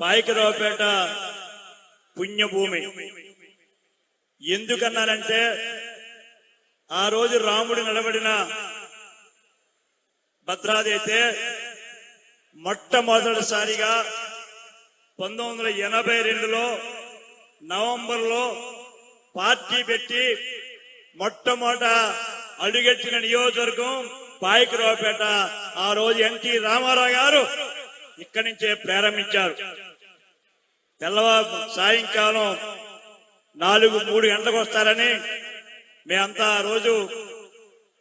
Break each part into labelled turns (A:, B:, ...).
A: పాయకరావుపేట పుణ్యభూమి. ఎందుకన్నానంటే ఆ రోజు రాముడు నిలబడిన భద్రాది అయితే మొట్టమొదటిసారిగా 1982లో నవంబర్లో పార్టీ పెట్టి మొట్టమొదట అడుగెట్టిన నియోజకవర్గం పాయకరావుపేట. ఆ రోజు ఎన్టీ రామారావు గారు ఇక్కడి నుంచే ప్రారంభించారు. సాయంకాలం 4-3 గంటలకు వస్తారని మేమంతా ఆ రోజు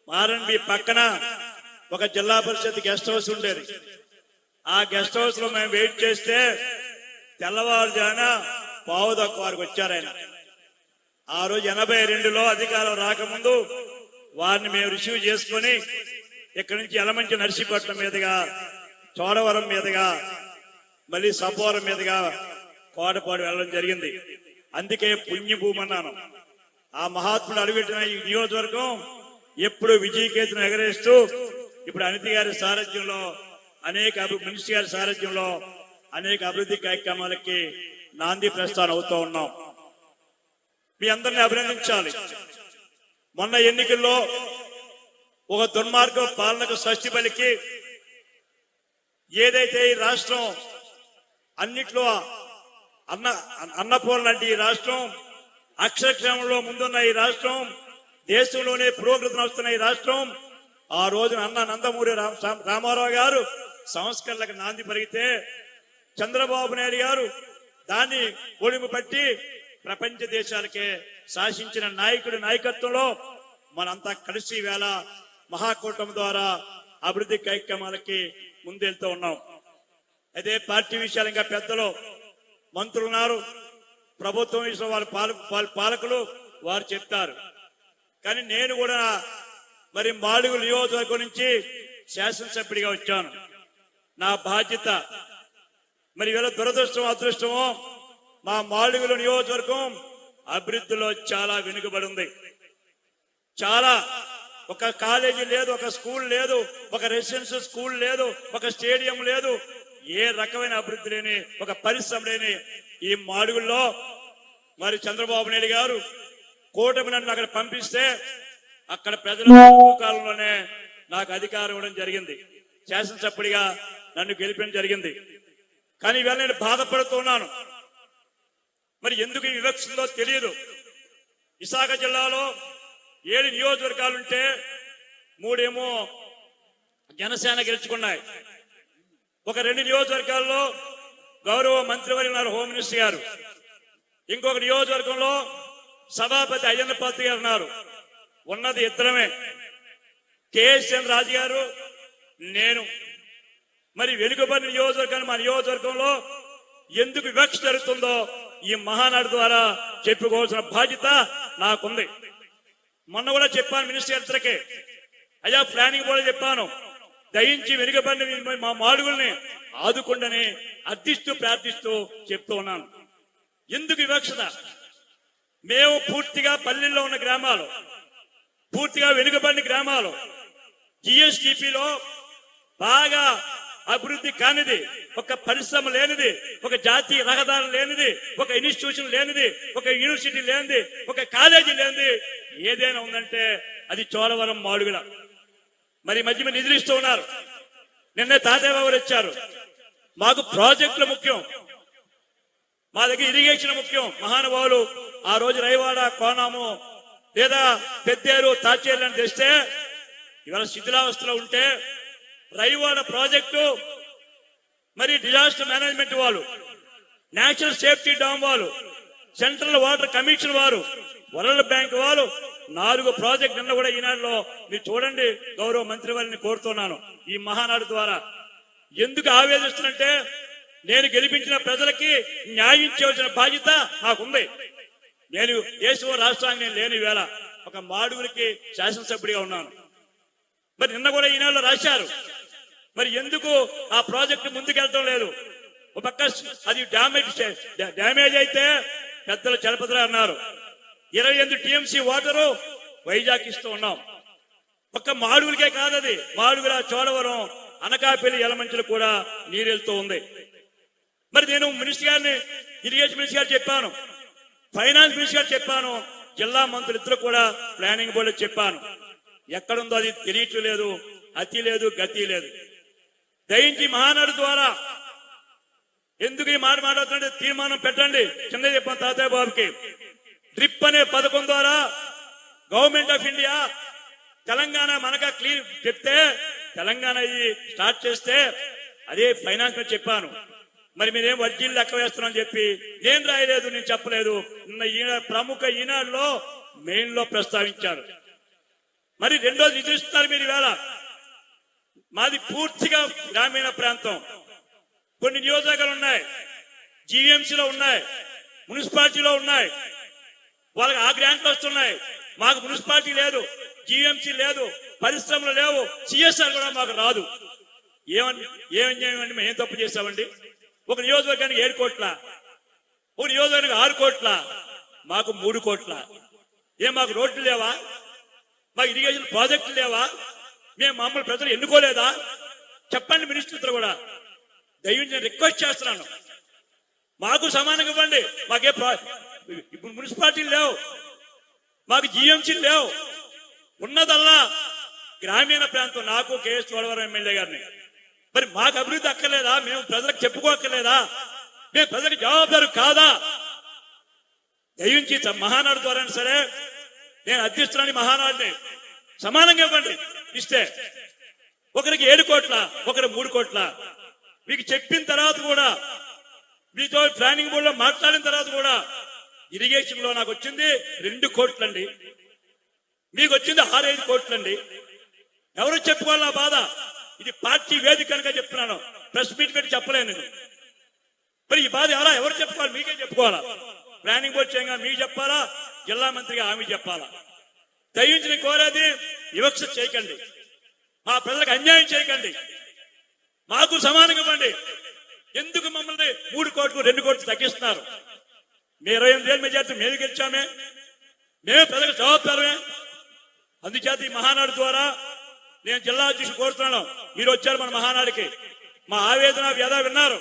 A: ఆర్ఎన్బి పక్కన ఒక జిల్లా పరిషత్ గెస్ట్ హౌస్ ఉండేది. ఆ గెస్ట్ హౌస్ లో మేము వెయిట్ చేస్తే తెల్లవారుజామున 9:15 వచ్చారు ఆయన. ఆ రోజు 82లో అధికారం రాకముందు వారిని మేము రిసీవ్ చేసుకుని ఇక్కడి నుంచి యలమంచి నర్సీపట్నం మీదుగా చోడవరం మీదుగా మళ్ళీ సపోరం మీదుగా కోటపాడు వెళ్ళడం జరిగింది. అందుకే పుణ్యభూమి అన్నాను. ఆ మహాత్ముడు అడుగుపెట్టిన ఈ నియోజకవర్గం ఎప్పుడు విజయకేతను ఎగరేస్తూ ఇప్పుడు అనితి గారి సారథ్యంలో మినిస్టర్ గారి సారథ్యంలో అనేక అభివృద్ధి కార్యక్రమాలకి నాంది ప్రస్థానం అవుతూ ఉన్నాం. మీ అందరినీ అభినందించాలి. మొన్న ఎన్నికల్లో ఒక దుర్మార్గ పాలనకు స్వస్తి పలికి ఏదైతే ఈ రాష్ట్రం అన్నిట్లో అన్నపూర్ణ లాంటి ఈ రాష్ట్రం, అక్షరక్రమంలో ముందున్న ఈ రాష్ట్రం, దేశంలోనే పురోగతి వస్తున్న ఈ రాష్ట్రం, ఆ రోజున నందమూరి రామారావు గారు సంస్కరణలకు నాంది పలిగితే చంద్రబాబు నాయుడు గారు దాన్ని ఒడిము పట్టి ప్రపంచ దేశాలకే శాసించిన నాయకుడి నాయకత్వంలో మనంతా కలిసి వేళ మహాకూటమి ద్వారా అభివృద్ధి కార్యక్రమాలకి ముందెళ్తూ ఉన్నాం. అదే పార్టీ విషయాలు ఇంకా పెద్దలు మంత్రులు ఉన్నారు, ప్రభుత్వం విషయంలో వాళ్ళ పాలకులు వారు చెప్తారు. కానీ నేను కూడా మరి మాడుగు నియోజకవర్గం నుంచి శాసనసభ్యుడిగా వచ్చాను. నా బాధ్యత మరి వీళ్ళ దురదృష్టం అదృష్టమో మా మాడుగుల నియోజకవర్గం అభివృద్ధిలో చాలా వెనుకబడి ఉంది. చాలా ఒక కాలేజీ లేదు, ఒక స్కూల్ లేదు, ఒక రెసిడెన్షియల్ స్కూల్ లేదు, ఒక స్టేడియం లేదు, ఏ రకమైన అభివృద్ధి లేని ఒక పరిశ్రమ లేని ఈ మాడుగుల్లో మరి చంద్రబాబు నాయుడు గారు కూటమి నన్ను అక్కడ పంపిస్తే అక్కడ ప్రజల కాలంలోనే నాకు అధికారం ఇవ్వడం జరిగింది. శాసనసభ్యుడిగా నన్ను గెలిపడం జరిగింది. కానీ ఇవాళ నేను బాధపడుతున్నాను. మరి ఎందుకు ఈ వివక్షలో తెలియదు. విశాఖ జిల్లాలో 7 నియోజకవర్గాలుంటే 3 ఏమో జనసేన గెలుచుకున్నాయి. ఒక 2 నియోజకవర్గాల్లో గౌరవ మంత్రివర్యులు ఉన్నారు, హోమ్ మినిస్టర్ గారు. ఇంకొక నియోజకవర్గంలో సభాపతి అయ్యన్న పాత్రి గారు ఉన్నారు. ఉన్నది ఇద్దరమే, కేఎస్ఎన్ రాజు గారు, నేను. మరి వెనుకబడిన నియోజకవర్గాన్ని మా నియోజకవర్గంలో ఎందుకు వివక్ష జరుగుతుందో ఈ మహానాడు ద్వారా చెప్పుకోవాల్సిన బాధ్యత నాకుంది. మొన్న కూడా చెప్పాను మినిస్టర్ గారికి, అయ్యా ప్లానింగ్ బోర్డు చెప్పాను, దయించి వెనుకబడిన మా మాడుగుల్ని ఆదుకుండని అర్థిస్తూ ప్రార్థిస్తూ చెప్తూ ఉన్నాను. ఎందుకు వివక్షత? మేము పూర్తిగా పల్లెల్లో ఉన్న గ్రామాలు, పూర్తిగా వెనుకబడిన గ్రామాలు, జిఎస్టిపిలో బాగా అభివృద్ధి కానిది, ఒక పరిశ్రమ లేనిది, ఒక జాతీయ రహదారి లేనిది, ఒక ఇన్స్టిట్యూషన్ లేనిది, ఒక యూనివర్సిటీ లేనిది, ఒక కాలేజీ లేనిది ఏదైనా ఉందంటే అది చోడవరం మాడుగుల. మరి మధ్య మీద నిధులు ఇస్తూ ఉన్నారు. నిన్నే తాతయ్య బాబు వచ్చారు. మాకు ప్రాజెక్టులు ముఖ్యం, మా దగ్గర ఇరిగేషన్ ముఖ్యం. మహానుభావులు ఆ రోజు రైవాడ, కోనాము లేదా పెద్దేరు, తాచేర్లను తెస్తే ఇవాళ శిథిలావస్థలో ఉంటే రైవాడ ప్రాజెక్టు, మరి డిజాస్టర్ మేనేజ్మెంట్ వాళ్ళు, నేషనల్ సేఫ్టీ డామ్ వాళ్ళు, సెంట్రల్ వాటర్ కమిషన్ వారు, వరల్డ్ బ్యాంక్ వాళ్ళు 4 ప్రాజెక్ట్ నిన్న కూడా ఈనాడులో మీరు చూడండి. గౌరవ మంత్రి వారిని కోరుతున్నాను ఈ మహానాడు ద్వారా. ఎందుకు ఆవేదిస్తున్నంటే నేను గెలిపించిన ప్రజలకి న్యాయం చేయవలసిన బాధ్యత నాకుంది. నేను దేశం రాష్ట్రానికి నేను లేని వేళ ఒక మాడుగులకి శాసనసభ్యుడిగా ఉన్నాను. మరి నిన్న కూడా ఈనాడులో రాశారు. మరి ఎందుకు ఆ ప్రాజెక్టు ముందుకెళ్తాం లేదు? ఒక పక్క అది డ్యామేజ్ అయితే పెద్దలు చలపతిరా అన్నారు. 28 టీఎంసీ వాటరు వైజాగ్ ఇస్తూ ఉన్నాం. ఒక్క మాడుగులకే కాదది, మాడుగుల, చోడవరం, అనకాపల్లి, యలమంచిలు కూడా నీరెళ్తూ ఉంది. మరి నేను మినిస్టర్ గారిని, ఇరిగేషన్ మినిస్టర్ గారు చెప్పాను, ఫైనాన్స్ మినిస్టర్ గారు చెప్పాను, జిల్లా మంత్రులు ఇద్దరు కూడా ప్లానింగ్ బోర్డు చెప్పాను. ఎక్కడుందో అది తెలియట్లేదు, అతి లేదు, గతి లేదు. దయించి మహానాడు ద్వారా ఎందుకు ఈ మాట మాట్లాడుతుంటే తీర్మానం పెట్టండి. కింద చెప్పాను తాతయ్య బాబుకి, డ్రిప్ అనే పథకం ద్వారా గవర్నమెంట్ ఆఫ్ ఇండియా తెలంగాణ మనగా క్లియర్ చెప్తే తెలంగాణ ఇది స్టార్ట్ చేస్తే అదే ఫైనాన్స్ లో చెప్పాను. మరి మీరేం వడ్డీలు లెక్క వేస్తున్నారని చెప్పి నేను రాయలేదు, నేను చెప్పలేదు. నిన్న ప్రముఖ ఈనాడులో మెయిన్ లో ప్రస్తావించారు. మరి రెండోది నిధులిస్తున్నారు మీరు ఈవేళ. మాది పూర్తిగా గ్రామీణ ప్రాంతం. కొన్ని నియోజకవర్గాలు ఉన్నాయి, జీవీఎంసీలో ఉన్నాయి, మున్సిపాలిటీలో ఉన్నాయి. వాళ్ళకి ఆ గ్రాంట్లు వస్తున్నాయి, మాకు మున్సిపాలిటీ లేదు, జీవీఎంసీ లేదు, పరిశ్రమలు లేవు, సిఎస్ఆర్ కూడా మాకు రాదు. ఏమని మేము ఏం తప్పు చేశామండి? ఒక నియోజకవర్గానికి 7 కోట్ల, ఒక నియోజకవర్గానికి 6 కోట్ల, మాకు 3 కోట్ల. మాకు రోడ్లు లేవా? మాకు ఇరిగేషన్ ప్రాజెక్టులు లేవా? మేము మమ్మల్ని ప్రజలు ఎన్నుకోలేదా? చెప్పండి మినిస్టర్తో కూడా. దయచేసి నేను రిక్వెస్ట్ చేస్తున్నాను, మాకు సమానంగా ఇవ్వండి. మాకే ఇప్పుడు మున్సిపాలిటీలు లేవు, మాకు జీఎంసీలు లేవు. ఉన్నదల్లా గ్రామీణ ప్రాంతం. నాకు కేఎస్ చోడవరం ఎమ్మెల్యే గారిని, మరి మాకు అభివృద్ధి అక్కర్లేదా? మేము ప్రజలకు చెప్పుకోక్కర్లేదా? మేము ప్రజలకు జవాబుదారు కాదా? దయించి మహానాడు ద్వారా సరే, నేను అధ్యక్షురాని మహానాడుని సమానంగా ఇవ్వండి. ఇస్తే ఒకరికి 7 కోట్ల, ఒకరు 3 కోట్ల. మీకు చెప్పిన తర్వాత కూడా, మీతో ప్లానింగ్ బోర్డులో మాట్లాడిన తర్వాత కూడా ఇరిగేషన్ లో నాకు వచ్చింది 2 కోట్లండి, మీకు వచ్చింది 6-5 కోట్లండి. ఎవరు చెప్పుకోవాలి నా బాధ? ఇది పార్టీ వేదిక కనుక చెప్తున్నాను, ప్రెస్ మీట్ పెట్టి చెప్పలేను నేను. మరి ఈ బాధ ఎలా ఎవరు చెప్పుకోవాలి? మీకే చెప్పుకోవాలా? ప్లానింగ్ బోర్డు చేయంగా మీకు చెప్పాలా, జిల్లా మంత్రిగా ఆమె చెప్పాలా? దయించి కోరేది, వివక్ష చేయకండి, మా ప్రజలకు అన్యాయం చేయకండి, మాకు సమానంగా ఇవ్వండి. ఎందుకు మమ్మల్ని 3 కోట్లు 2 కోట్లు తగ్గిస్తున్నారు? మేము 28,000 మెజార్టీ మేము గెలిచామే, మేమే ప్రజలకు జవాబుదారమే. అందుచేత ఈ మహానాడు ద్వారా నేను జిల్లా అధ్యక్షుడు కోరుతున్నాను, మీరు వచ్చారు మన మహానాడికి, మా ఆవేదన వ్యధ విన్నారు.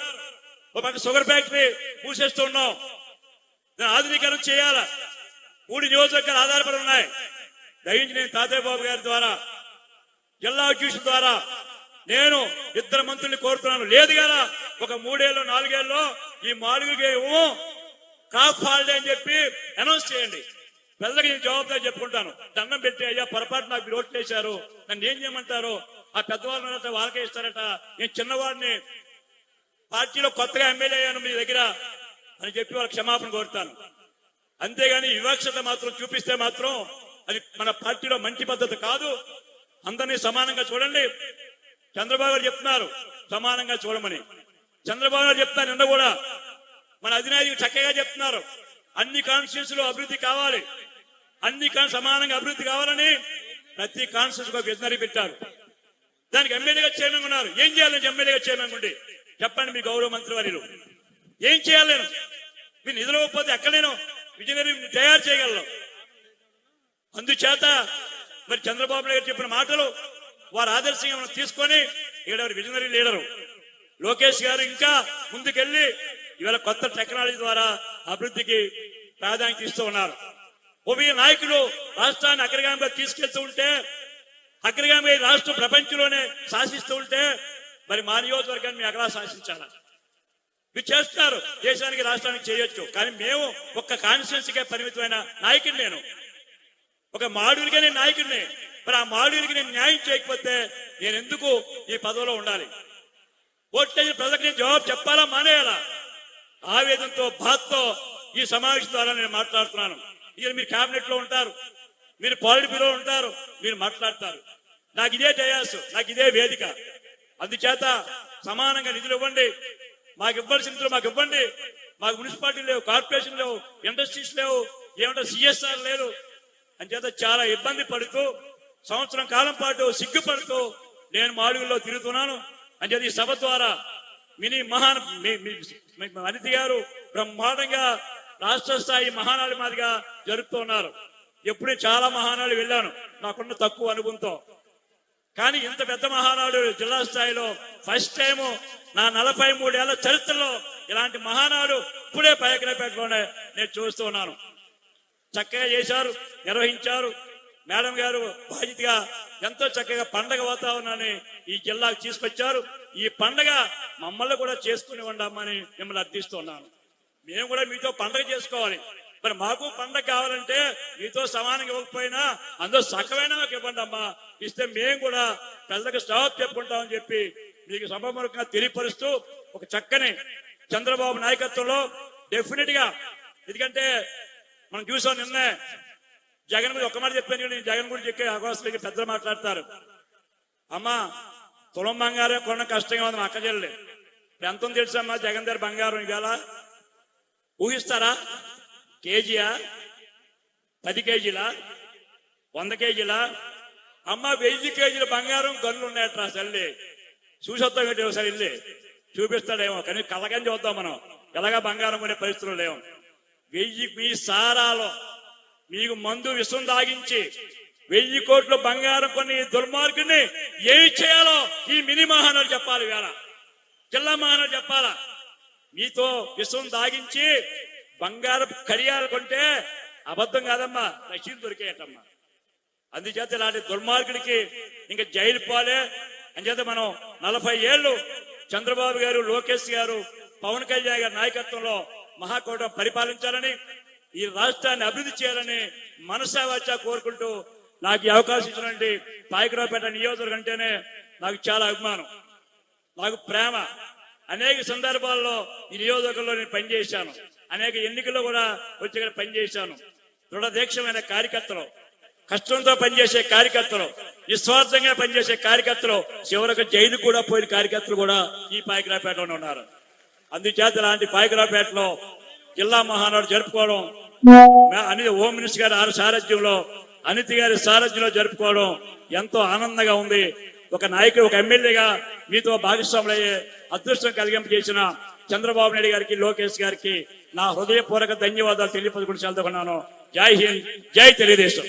A: ఒక పక్క షుగర్ ఫ్యాక్టరీ మూసేస్తూ ఉన్నాం, దాన్ని ఆధునీకరణ చేయాలా. 3 నియోజకవర్గాలు ఆధారపడి ఉన్నాయి. దయించి నేను తాతయ్య బాబు గారి ద్వారా, జిల్లా అధ్యక్షుడు ద్వారా నేను 2 మంత్రుల్ని కోరుతున్నాను. లేదు కదా, ఒక 3 ఏళ్ళు 4 ఏళ్ళలో ఈ 4 క్రాప్ హాలిడే అని చెప్పి అనౌన్స్ చేయండి. ప్రజలకు నేను జవాబుదారి చెప్పుకుంటాను. దండం పెట్టి, అయ్యా పొరపాటు నాకు ఓట్లు వేశారు, నన్ను ఏం చేయమంటారు? ఆ పెద్దవాళ్ళ వాళ్ళకే ఇస్తారట, నేను చిన్నవాడిని, పార్టీలో కొత్తగా ఎమ్మెల్యే అయ్యాను మీ దగ్గర అని చెప్పి వాళ్ళకి క్షమాపణ కోరుతాను. అంతేగాని వివక్షత మాత్రం చూపిస్తే మాత్రం అది మన పార్టీలో మంచి పద్ధతి కాదు. అందరినీ సమానంగా చూడండి. చంద్రబాబు గారు చెప్తున్నారు సమానంగా చూడమని. చంద్రబాబు గారు చెప్తున్నారు, నిన్న కూడా మన అధినాయకులు చక్కగా చెప్తున్నారు, అన్ని కాన్స్టిట్యూన్స్ లో అభివృద్ధి కావాలి, అన్ని సమానంగా అభివృద్ధి కావాలని ప్రతి కాన్స్టిట్యూన్స్ ఒక విజనరీ పెట్టారు. దానికి ఎమ్మెల్యేగా చైర్మన్ ఉన్నారు. ఏం చేయాలని ఎమ్మెల్యేగా చైర్మన్ ఉండి చెప్పండి మీ గౌరవ మంత్రి వారిలో. ఏం చేయాలి నేను? మీరు నిధులు ఇవ్వకపోతే ఎక్కడ నేను విజనరీ తయారు చేయగలను? అందుచేత మరి చంద్రబాబు నాయుడు చెప్పిన మాటలు వారు ఆదర్శంగా మనం తీసుకొని ఇక్కడ విజనరీ లీడరు లోకేష్ గారు ఇంకా ముందుకెళ్లి ఇవాళ కొత్త టెక్నాలజీ ద్వారా అభివృద్ధికి ప్రాధాన్యత ఇస్తూ ఉన్నారు. ఉభయ నాయకులు రాష్ట్రాన్ని అగ్రగామిగా తీసుకెళ్తూ ఉంటే, అగ్రగామి రాష్ట్రం ప్రపంచంలోనే శాసిస్తూ ఉంటే, మరి మా నియోజకవర్గాన్ని మేము ఎక్కడా శాసించాలా? మీరు చేస్తున్నారు, దేశానికి రాష్ట్రానికి చేయొచ్చు, కానీ మేము ఒక్క కాన్స్టిట్యున్సీకే పరిమితమైన నాయకుడిని. నేను ఒక మాడూరిగా నేను నాయకుడిని. మరి ఆ మాడూరికి నేను న్యాయం చేయకపోతే నేను ఎందుకు ఈ పదవిలో ఉండాలి? ఓట్లేసిన ప్రజలకు నేను జవాబు చెప్పాలా, మానేయాలా? ఆవేదనతో, బాధతో ఈ సమావేశం ద్వారా నేను మాట్లాడుతున్నాను. ఇక మీరు కేబినెట్ లో ఉంటారు, మీరు పాలిట్ బ్యూరో ఉంటారు, మీరు మాట్లాడతారు. నాకు ఇదే డయాస్, నాకు ఇదే వేదిక. అందుచేత సమానంగా నిధులు ఇవ్వండి, మాకు ఇవ్వాల్సిన నిధులు మాకు ఇవ్వండి. మాకు మున్సిపాలిటీ లేవు, కార్పొరేషన్ లేవు, ఇండస్ట్రీస్ లేవు, ఏమంటే సిఎస్ఆర్ లేదు. అంచేత చాలా ఇబ్బంది పడుతూ సంవత్సరం కాలం పాటు సిగ్గుపడుతూ నేను మాడుగుల్లో తిరుగుతున్నాను. అంచేత ఈ సభ ద్వారా అనితి గారు బ్రహ్మాండంగా రాష్ట్ర స్థాయి మహానాడు మాదిగా జరుపుతున్నారు. ఎప్పుడే చాలా మహానాడు వెళ్ళాను నాకున్న తక్కువ అనుభవంతో, కానీ ఇంత పెద్ద మహానాడు జిల్లా స్థాయిలో ఫస్ట్ టైం నా 43 ఏళ్ల చరిత్రలో ఇలాంటి మహానాడు ఇప్పుడే పాయకరావుపేటలోనే నేను చూస్తూ ఉన్నాను. చక్కగా చేశారు, నిర్వహించారు. మేడం గారు బాధ్యతగా ఎంతో చక్కగా పండగ వాతావరణాన్ని ఈ జిల్లాకు తీసుకొచ్చారు. ఈ పండగ మమ్మల్ని కూడా చేసుకుని ఉండమని మిమ్మల్ని అర్థిస్తున్నాను. మేము కూడా మీతో పండగ చేసుకోవాలి. మరి మాకు పండగ కావాలంటే మీతో సమానంగా ఇవ్వకపోయినా అందులో సగమైన ఇవ్వండి అమ్మా. ఇస్తే మేము కూడా ప్రజలకు స్టాప్ చెప్పుకుంటామని చెప్పి మీకు సభాముఖంగా తెలియపరుస్తూ ఒక చక్కని చంద్రబాబు నాయకత్వంలో డెఫినెట్ గా, ఎందుకంటే మనం చూసాం నిన్నే జగన్ గురించి ఒక్క మాట చెప్పాను. నేను జగన్ గురించి చెప్పే అవకాశాలకి పెద్దలు మాట్లాడతారు. అమ్మా తులం బంగారం కొనడం కష్టంగా ఉంది మా అక్క చెల్లెలు. ఎంత ఉంది తెలుసమ్మా జగన్ దగ్గర బంగారం ఇవాళ? ఊహిస్తారా? కేజీయా, 10 కేజీలా, 100 కేజీలా? అమ్మ 1000 కేజీల బంగారం గన్నులు ఉన్నాయట్రా తల్లి. చూసొద్దాం ఏంటి ఒకసారి వెళ్ళి చూపిస్తాడేమో, కానీ కలగని చూద్దాం మనం. ఎలాగా బంగారం కొనే పరిస్థితులు లేవు. 1000 మీ సారాలో మీకు మందు విషం దాగించి 1000 కోట్ల బంగారం కొన్ని దుర్మార్గుని ఏమి చేయాలో ఈ మినీ మహానాడు చెప్పాలి. వేళ జిల్లా మహానాడు చెప్పాలా? మీతో విషం దాగించి బంగారం కడియాలు కొంటే అబద్ధం కాదమ్మా, రసీదు దొరికేయటమ్మా. అందుచేత ఇలాంటి దుర్మార్గుడికి ఇంకా జైలు పోలే. అంచేత మనం 40 ఏళ్ళు చంద్రబాబు గారు, లోకేష్ గారు, పవన్ కళ్యాణ్ గారి నాయకత్వంలో మహాకూటమి పరిపాలించాలని, ఈ రాష్ట్రాన్ని అభివృద్ధి చేయాలని మనసావాచా కోరుకుంటూ నాకు ఈ అవకాశం ఇచ్చినటువంటి పాయకరావుపేట నియోజకవర్గం అంటేనే నాకు చాలా అభిమానం, నాకు ప్రేమ. అనేక సందర్భాల్లో ఈ నియోజకవర్గంలో నేను పనిచేశాను. అనేక ఎన్నికల్లో కూడా వచ్చి ఇక్కడ పనిచేశాను. దృఢదీక్షమైన కార్యకర్తలు, కష్టంతో పనిచేసే కార్యకర్తలు, నిస్వార్థంగా పనిచేసే కార్యకర్తలు, చివరకు జైలు కూడా పోయిన కార్యకర్తలు కూడా ఈ పాయకరావుపేటలోనే ఉన్నారు. అందుచేత ఇలాంటి పాయకరావుపేటలో జిల్లా మహానాడు జరుపుకోవడం, హోమ్ మినిస్టర్ గారి సారథ్యంలో, అనిత గారి సారథ్యంలో జరుపుకోవడం ఎంతో ఆనందంగా ఉంది. ఒక నాయకుడు, ఒక ఎమ్మెల్యేగా మీతో భాగస్వాములయ్యే అదృష్టం కలిగింపజేసిన చంద్రబాబు నాయుడు గారికి, లోకేష్ గారికి నా హృదయపూర్వక ధన్యవాదాలు తెలియపరుచుకుంటూ వెళ్తున్నాను. జై హింద్, జై తెలుగుదేశం.